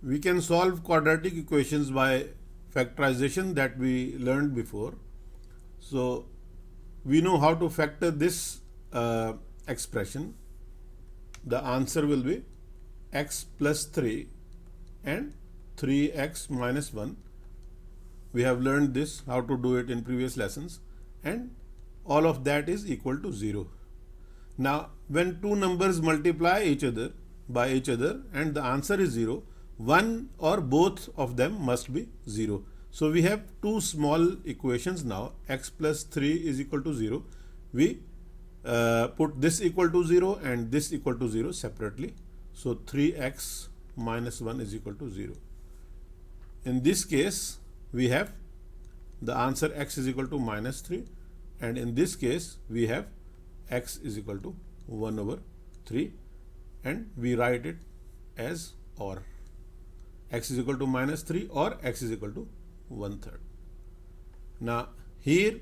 We can solve quadratic equations by factorization that we learned before. So we know how to factor this expression. The answer will be x plus 3 and 3x minus 1. We have learned this, how to do it in previous lessons, and all of that is equal to 0. Now, when two numbers multiply each other by each other and the answer is 0, one or both of them must be 0. So we have two small equations now. X plus 3 is equal to 0. We put this equal to 0 and this equal to 0 separately. So 3x minus 1 is equal to 0. In this case, we have the answer x is equal to minus 3, and in this case we have x is equal to 1 over 3, and we write it as or x is equal to minus 3 or x is equal to 1/3. Now here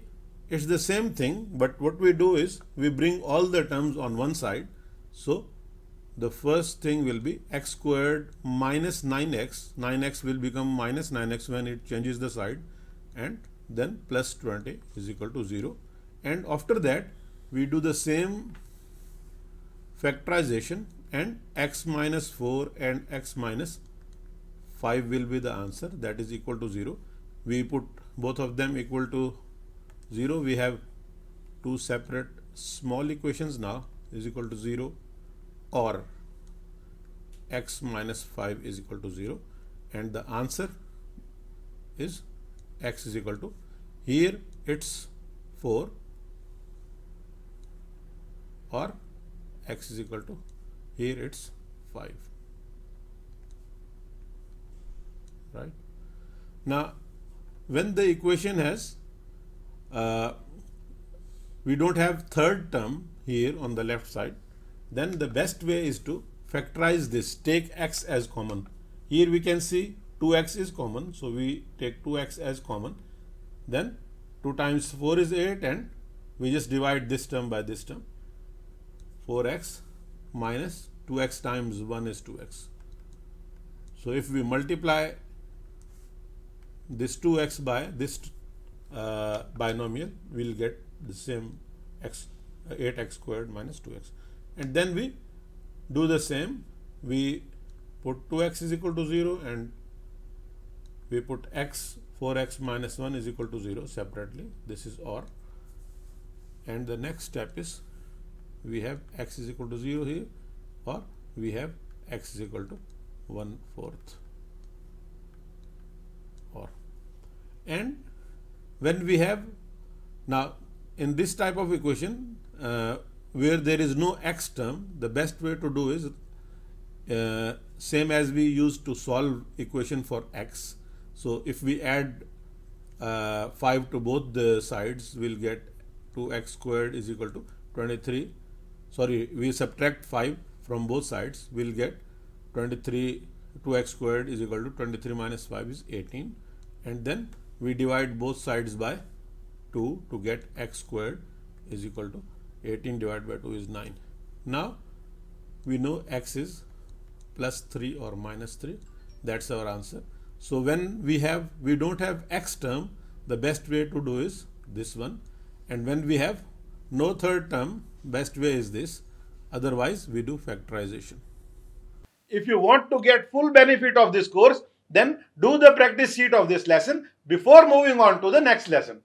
it's the same thing, but what we do is we bring all the terms on one side. So the first thing will be x squared minus 9x. 9x will become minus 9x when it changes the side, and then plus 20 is equal to 0. And after that we do the same factorization, and x minus 4 and x minus 5 will be the answer, that is equal to 0. We put both of them equal to 0. We have two separate small equations now, is equal to 0 or x minus 5 is equal to 0, and the answer is x is equal to, here it's 4 or x is equal to, here it's 5. Right? Now when the equation has we don't have third term here on the left side, then the best way is to factorize this. Take x as common. Here we can see 2x is common, so we take 2x as common. Then 2 times 4 is 8, and we just divide this term by this term. 4x minus 2x times 1 is 2x. So if we multiply this 2x by this binomial, we'll get the same x, 8x squared minus 2x. And then we do the same. We put 2x is equal to 0, and we put x, 4x minus 1 is equal to 0 separately. This is OR. And the next step is we have x is equal to 0 here, or we have x is equal to 1/4 OR. And when we have, now in this type of equation where there is no x term, the best way to do is same as we used to solve equation for x. So if we add 5 to both the sides, we'll get 2x squared is equal to 23. Sorry, we subtract 5 from both sides, we'll get 23. 2x squared is equal to 23 minus 5 is 18, and then we divide both sides by 2 to get x squared is equal to 18 divided by 2 is 9. Now we know x is plus 3 or minus 3. That's our answer. So when we don't have x term, the best way to do is this one, and when we have no third term, best way is this. Otherwise we do factorization. If you want to get full benefit of this course, then do the practice sheet of this lesson before moving on to the next lesson.